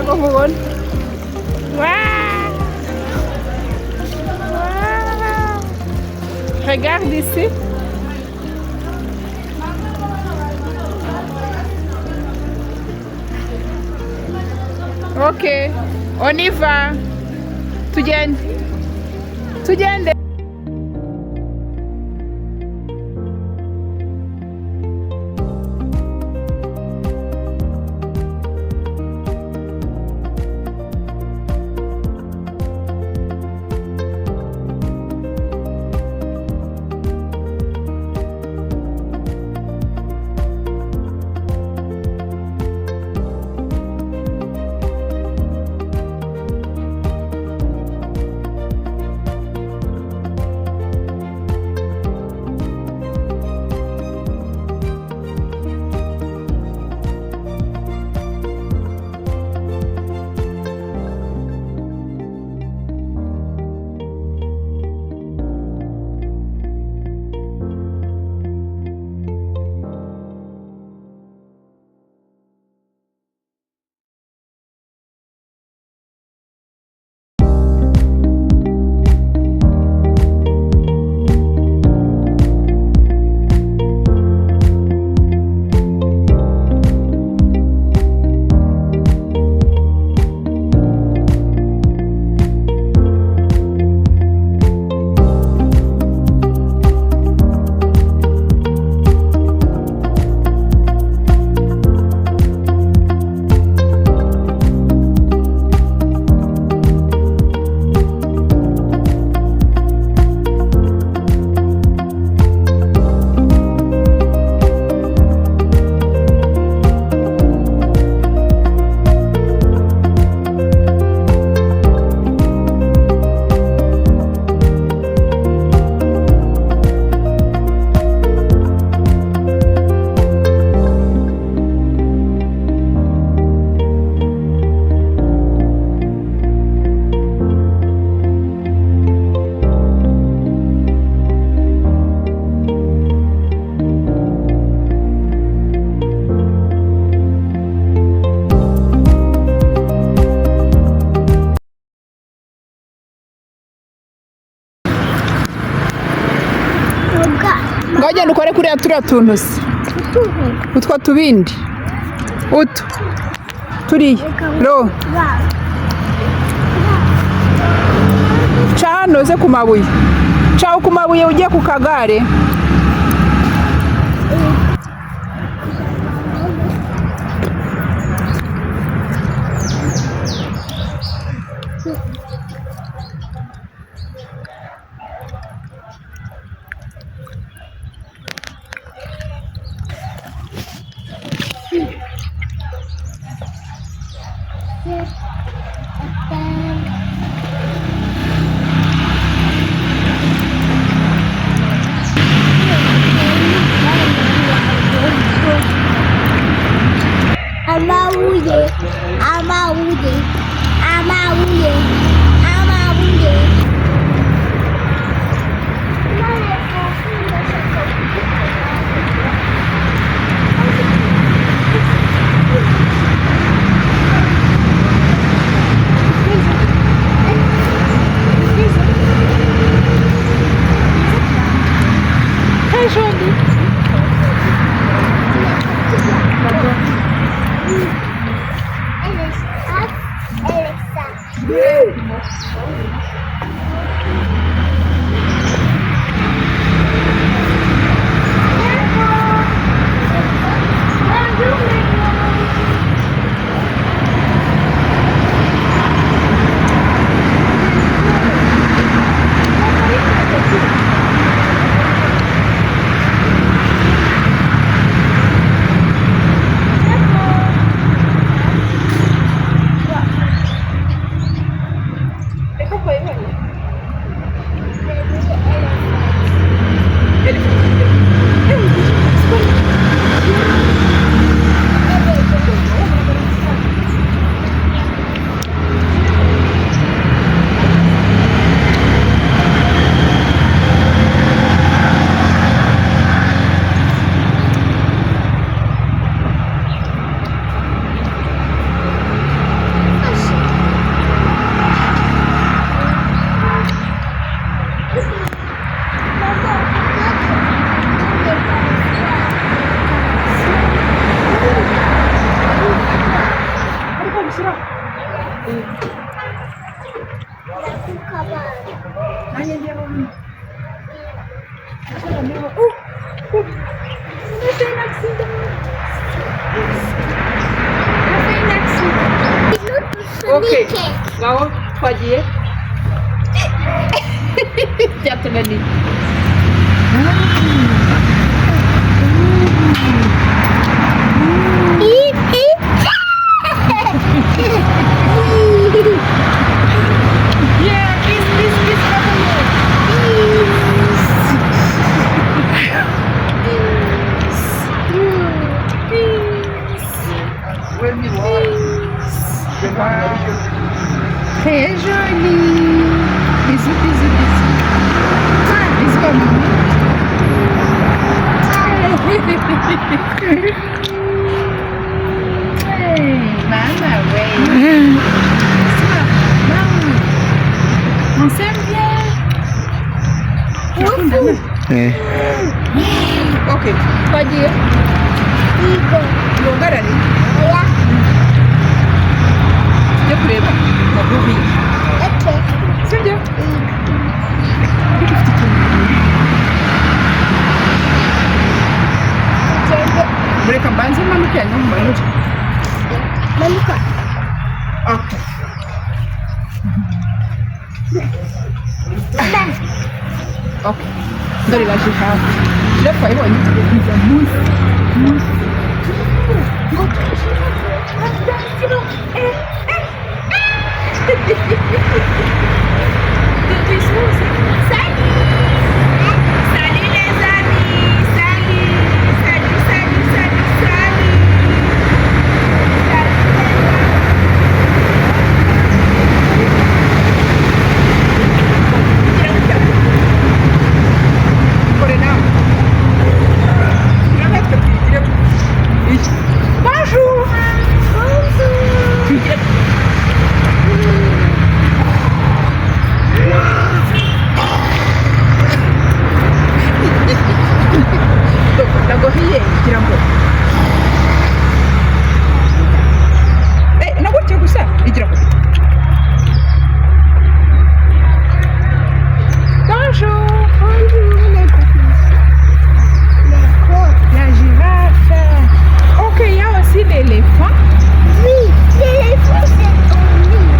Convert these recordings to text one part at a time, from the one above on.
ntabwo mubona. Waouh! Waouh! Regarde ici. Ok, on y va. Tugende. Tugende. Ngajya dukore kuriya turiya tuntu se. Utwo tubindi. Utu. Turiya. Ro. Ca hano ze ku mabuye. Ca ku mabuye ugiye ku kagare. shyira nanjye njyeho Okay, ngaho twagiye byatunaniye Très joli. Bisous, bisous, bisous. Bisous à maman. Hey, maman, ouais. On s'aime bien. Ok, quoi dire? Longarani. Yo kureba na Buri. Sibyo? Mureka mbanze manuka yanyu mumanuka. Manuka. Okay. Okay. Ndori baje hafi. Lepo ayo ni tukiza musi. Musi. Salut les amis, salut. Bonjour. Nagohiye kugira ngo nagutse gusa igira ngo bonjour. La girafe. Ok, il y a aussi l'éléphant. Oui, l'éléphant c'est ton lit.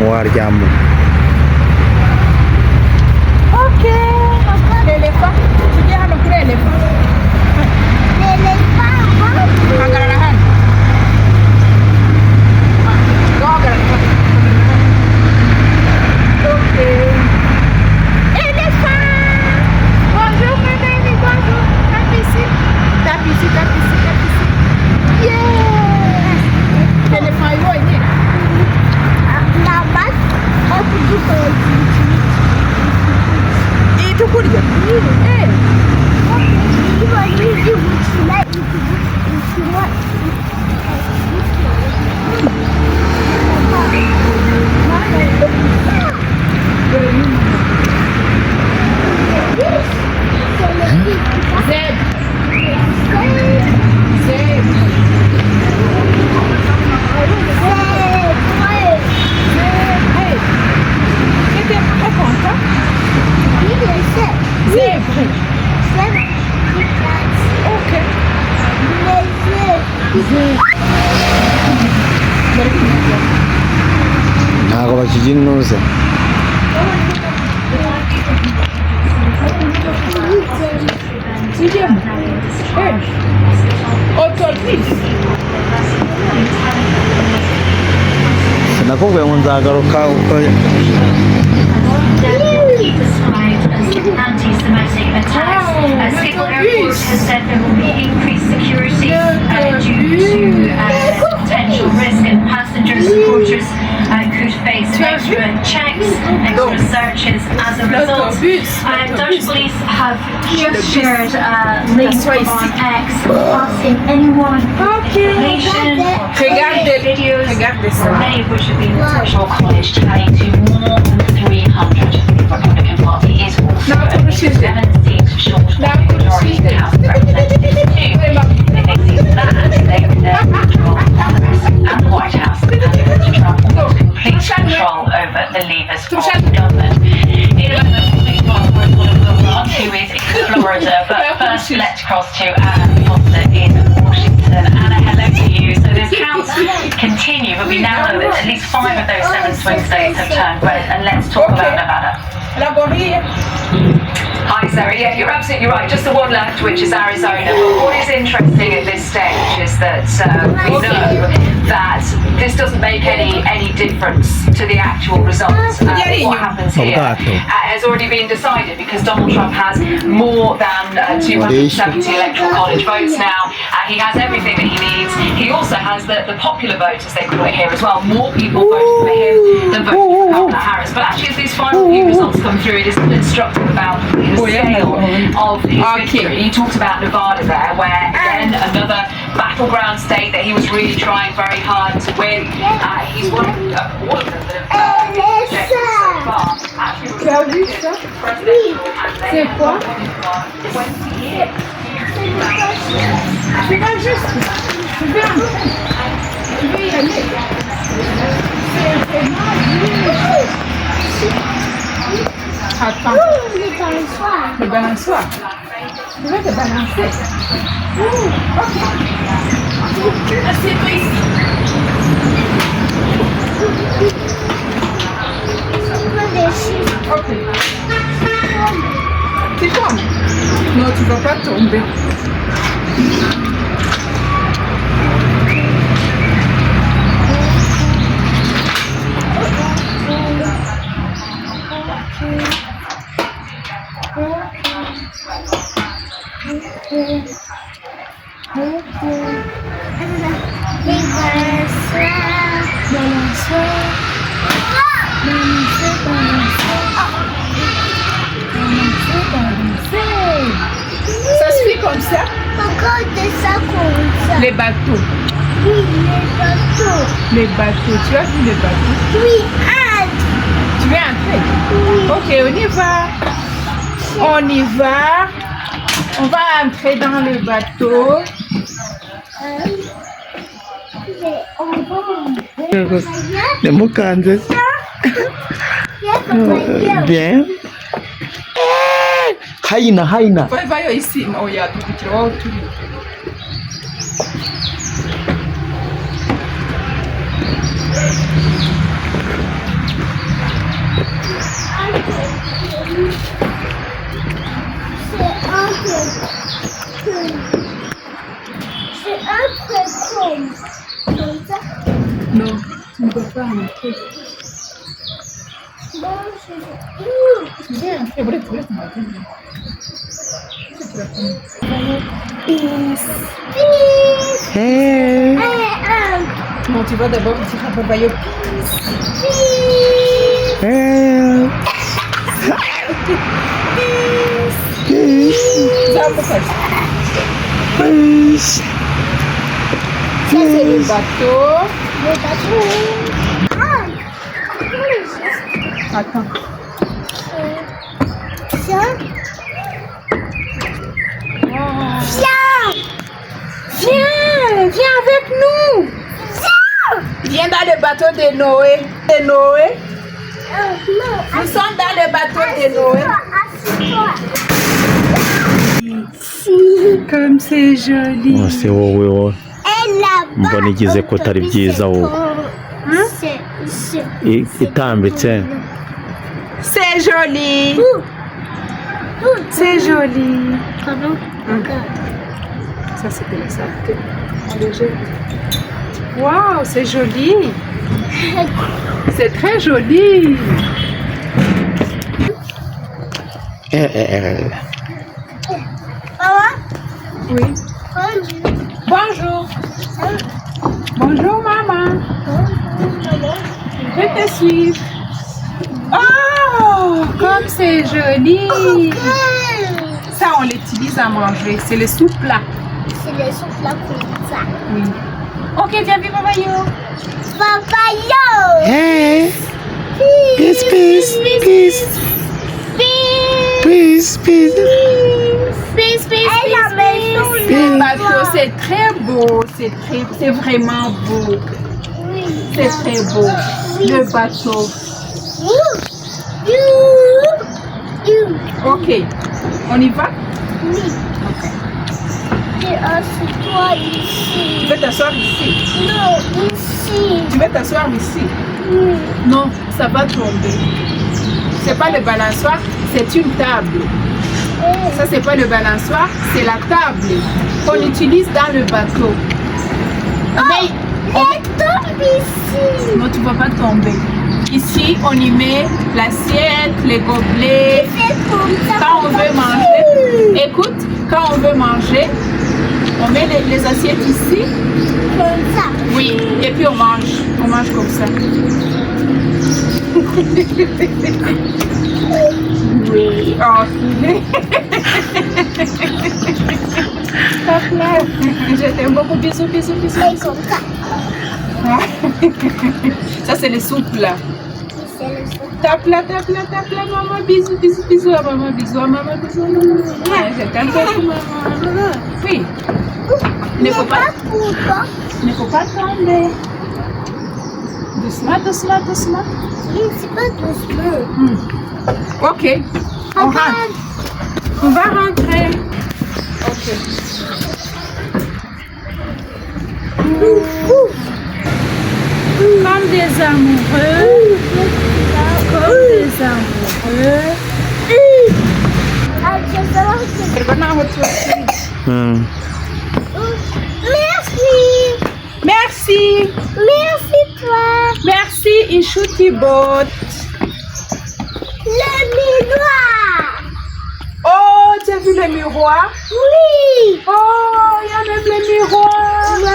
Waryamo. Ok, l'éléphant. Tujye hano kuri l'éléphant. Hagarara hano. Hagarara hano. Ok. Éléphant. Bonjour mon ami, bonjour. Tape ici. Tape ici, tape ici, tape ici. Yes. L'éléphant est loin. Itu kurya. Ntabwo bakijya intuza. Siguiamo. Otolfis. Nakubwiye ngo nzagaruka uko anti-Semitic attacks. Schiphol Airport has said there will be increased security due to potential risk, and passengers and porters could face extra checks, extra searches as a result. Dutch police have just shared links on X asking anyone information or videos, many of which have been National College tallying to more than 300. The Republican Party is also only 7 seats short of the majority of House of Representatives too. If they see that, they could then control Congress and the White House, and Mr. Trump wants complete control over the levers of government. In a moment, we'll speak to our correspondent, who is in Florida, but first let's cross to Anna Foster in Washington. Anna, hello to you. So the counts continue, but we now know that at least 5 of those 7 swing states have turned red, and let's talk about Nevada. Hi Sarah, yeah, you're absolutely right. Just the one left, which is Arizona. But what is interesting at this stage is that we know that this doesn't make any difference to the actual results. What happens here has already been decided because Donald Trump has more than 270 electoral college votes now. He has everything that he needs. He also has the popular vote, as they call it here as well. More people voted for him than voted for Kamala Harris. But actually, as these final few results come through, it is instructive about the scale of his victory. He talked about Nevada there, where again another battleground state that he was really trying very hard to win. He's won all of them that have been projected so far. Actually, C'est quoi? 20 years. Tu vas juste. Tu veux y aller. Attends. Le balançoire. Tu veux te balancer. Ok. Assieds-toi ici. Ok. Tu tombes? Non, tu ne vas pas tomber. Ça se fait comme ça? Les bateaux. Oui, les bateaux. Les bateaux. Tu as vu les bateaux? Oui, hâte. Tu veux entrer? Oui. Ok, on y va. On y va. On va entrer dans le bateau. Mais on va entrer. Demukanze. Bien. Haina. Vai ici. Oh, ya, tu oh, tu. C'est un peu comme ça. Non, tu ne peux pas entrer. Bon, Tu veux entrer? Bref, Peace. Hey. non, tu vas d'abord dire à Papa Yo. Hey. Ça va pas. Peace. Ça, c'est le bateau. Le bateau. Attends. Ça. Viens avec nous. Viens dans le bateau de Noé. Non, Nous sommes dans le bateau de Noé. assieds-toi. Comme c'est joli. Ese wowe Et là-bas. mbona igize ko atari byiza wowe itambitse. C'est joli. C'est joli. Pardon. Ça, c'était la saleté. On le jette. Waouh, c'est joli. C'est très joli. Maman. Oui. Bonjour. Bonjour, maman. Je vais te suivre. Oh, comme c'est joli. Ça, on l'utilise à manger. C'est le sous-plat. C'est le souffle comme ça. Oui. Ok, viens, viens, Papayo. Papayo! Hey. Peace, peace, peace. Peace, peace. Le bateau, c'est très beau. C'est vraiment beau. C'est très beau. Le bateau. Ok. On y va? Oui. Ok. Et assieds-toi ici. Tu veux t'asseoir ici? Non, ici. Tu veux t'asseoir ici? Oui. Non, ça va tomber. C'est pas le balançoire, c'est une table. Ça, c'est pas le balançoire, c'est la table qu'on utilise dans le bateau. Mais Tombe ici. non, tu vas pas tomber. Ici, on y met l'assiette, les gobelets. C'est comme ça. Quand on veut manger, écoute, quand on veut manger, on met les assiettes ici. Comme ça. Oui, et puis on mange comme ça. Oui. Oh, je t'aime beaucoup. Bisous, bisous, bisous. Et comme ça. Ça, c'est le soupe là. C'est le souffle. Tape là, maman. Bisous, bisous, bisous à maman. Bisous à maman, bisous à maman. Ouais, je t'aime beaucoup, maman. Oui. Il ne faut pas tomber. Doucement, doucement, doucement. Oui, c'est pas doucement. Ok. On rentre. On va rentrer. Ok. Comme des amoureux. Comme des amoureux. Ah, je sais pas. Hmm. Merci. Merci. Merci, toi. Merci, Ishutibot. Le miroir. Oh, tu as vu le miroir? Oui. Oh, il y a même le miroir. Moi,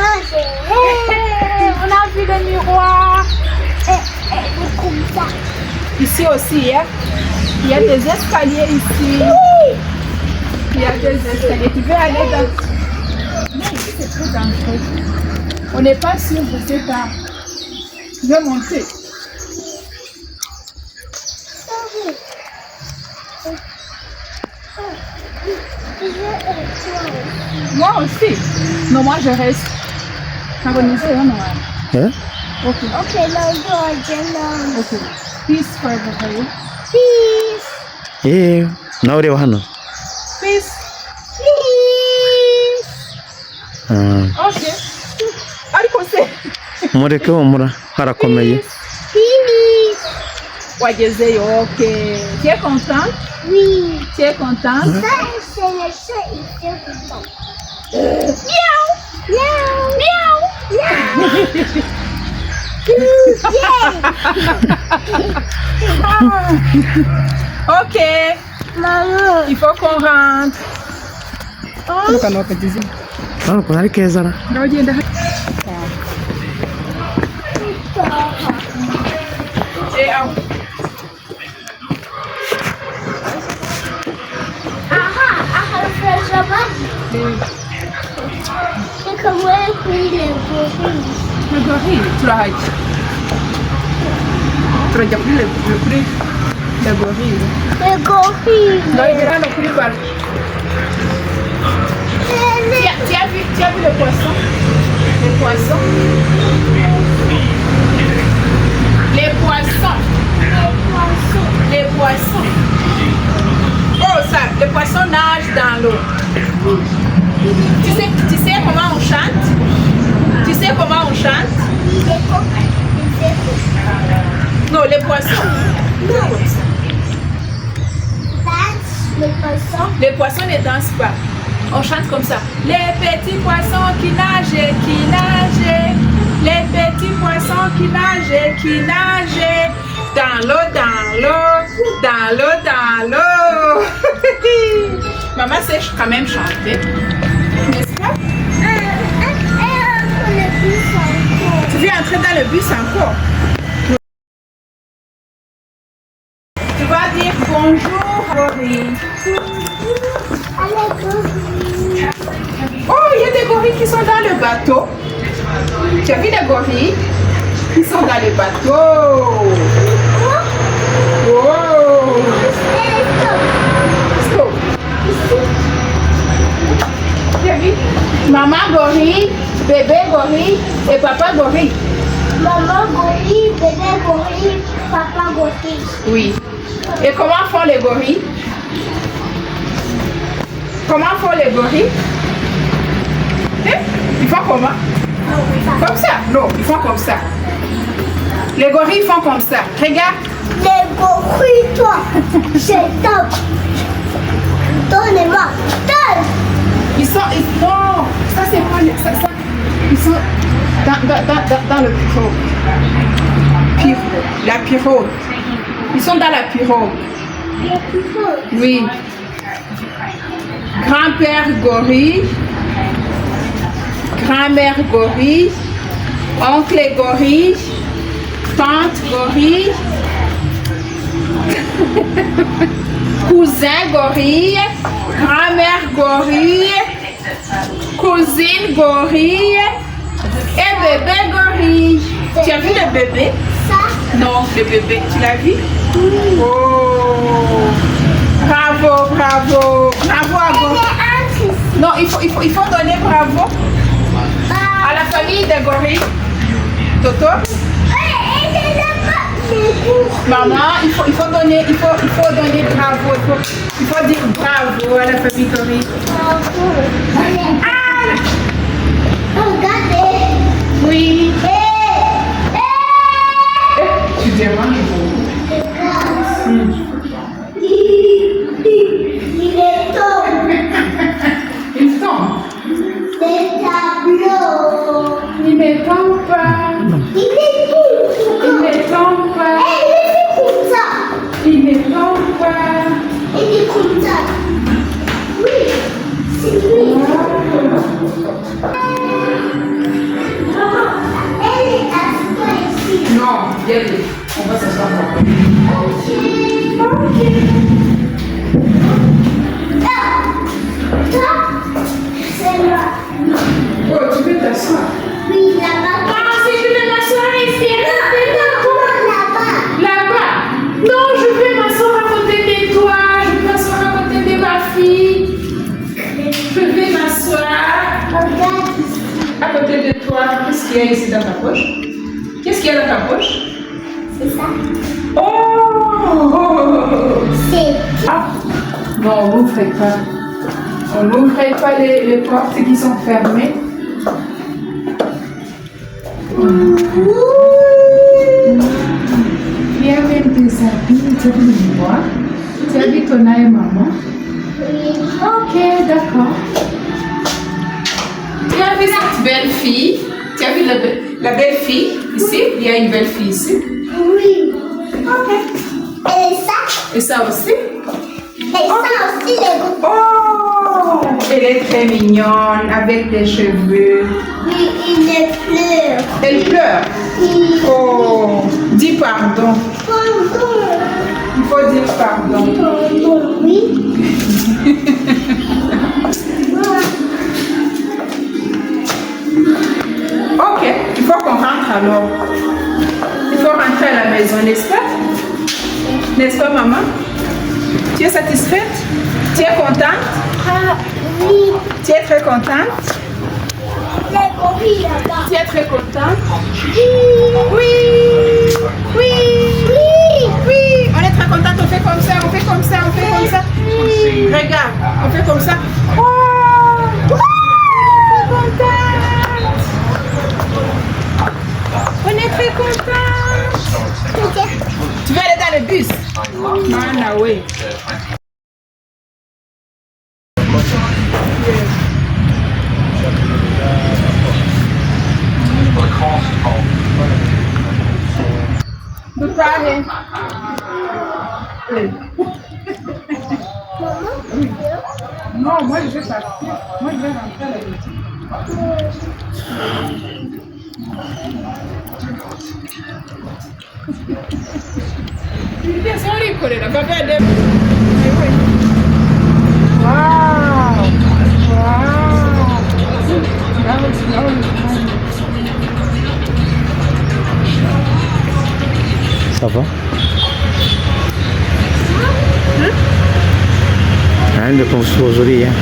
Hey, on a vu le miroir. c'est comme ça. Ici aussi, hein? Il y a des escaliers ici. Oui. Il y a des escaliers. Tu veux aller dans... Non, ici c'est très dangereux. On n'est pas sûr, je sais pas. Je vais monter. Moi aussi. Non, moi je reste. Harmoniser, non? Hein? Ok. Okay, now go again. Ok. Peace forever, okay? Peace. Eh, nawe ureba hano. Peace. Peace. Ah, Ok. Ariko se. mureke humura harakomeye. Peace. Wagezeyo, ok. Tu es content? Oui. Tu es content? Ça, c'est le chat, il fait content. Miaou. Miaou. Miaou. Miaou. Ok. Maman. Il faut qu'on rentre. Hano kuna ari keza ra. Uragenda. C'est comme un fruit de gorille. Le gorille, turahajya. Turajya kuri le gorille. Le gorille. Ndagera hano kuri bar. Tu as vu le poisson? Les poissons? Les poissons. Les poissons. Oh ça, les poissons nagent dans l'eau. Tu sais comment on chante? Tu sais comment on chante? Non, les poissons. Les poissons. Les poissons ne dansent pas. On chante comme ça. Les petits poissons qui nagent, qui nagent. Les petits poissons qui nagent. Dans l'eau, dans l'eau, dans l'eau, dans l'eau. Maman sait quand même chanter. N'est-ce pas? Le bus encore. Tu veux entrer dans le bus encore? Bonjour, gorilles. Allez, gorilles. Oh, il y a des gorilles qui sont dans le bateau. Tu as vu les gorilles qui sont dans le bateau? Oh! Stop. Tu as vu? Maman gorille, bébé gorille et papa gorille. Maman gorille, bébé gorille, papa gorille. Oui. Et comment font les gorilles? Comment font les gorilles? Ils font comment? Comme ça? Non, ils font comme ça. Les gorilles font comme ça. Regarde. Les gorilles, toi, c'est top. Donnez-moi, donne. Non, ça c'est pas ça, ils sont dans le pirogue. La pirogue. Ils sont dans la pirogue. Oui. Grand-père gorille, grand-mère gorille, oncle gorille, tante gorille, cousin gorille, grand-mère gorille, cousine gorille et bébé gorille. Tu as vu le bébé? Ça? Non, le bébé, tu l'as vu? Oh! Bravo, bravo, bravo à gorille. Non, il faut donner bravo à la famille des gorilles. Toto? Maman, il faut donner bravo. Il faut dire bravo à la famille gorille. Ah! Regardez. Oui. Tu demandes. Il est tombe. Il tombe. Des tableaux. Il ne tombe pas. Il est Il ne tombe pas. comme ça. Il ne tombe pas. Il est comme ça. Oui, c'est lui. Maman, elle est assise ici. Non, viens. On va s'asseoir. Ok. Toi, c'est moi. Oh, tu veux t'asseoir? Oui, là-bas. Ah, si je veux m'asseoir ici, Là-bas. là-bas. Non, je vais m'asseoir à côté de toi. Je vais m'asseoir à côté de ma fille. Je vais m'asseoir Regarde ici. à côté de toi. Qu'est-ce qu'il y a ici dans ta poche? Qu'est-ce qu'il y a dans ta poche? C'est ça. Oh! C'est Ah! Non, on n'ouvrait pas. On n'ouvrait pas les portes qui sont fermées. Il y a même des habits, tu as vu moi? Tu as vu ton et maman? Ok, d'accord. Tu as vu cette belle fille? Tu as vu la belle fille ici? Il y a une belle fille ici. oui. Ok. Et ça Et ça aussi? et ça aussi, les gros. Oh! Elle est très mignonne avec des cheveux. Oui, il est pleure. Elle pleure. Il Oh! Dis pardon. Il faut dire pardon. oui. Ok, il faut qu'on rentre alors. Il faut rentrer à la maison, n'est-ce pas? N'est-ce pas, maman? Tu es satisfaite? Tu es contente? Ah, oui. Tu es très contente? Les gorilles là-bas. Tu es très contente? Oui. Oui! Oui! Oui. Oui! On est très contente, on fait comme ça, on fait comme ça, on fait comme ça. Regarde, on fait comme ça. Oh! On est contente! On est très contente! Tu veux aller dans le bus? Mwana, oui. Vous parlez. Non, moi je vais partir. Moi je vais rentrer à la maison. Sorry, Corina. Wow. Ça va? عندكم سوزورية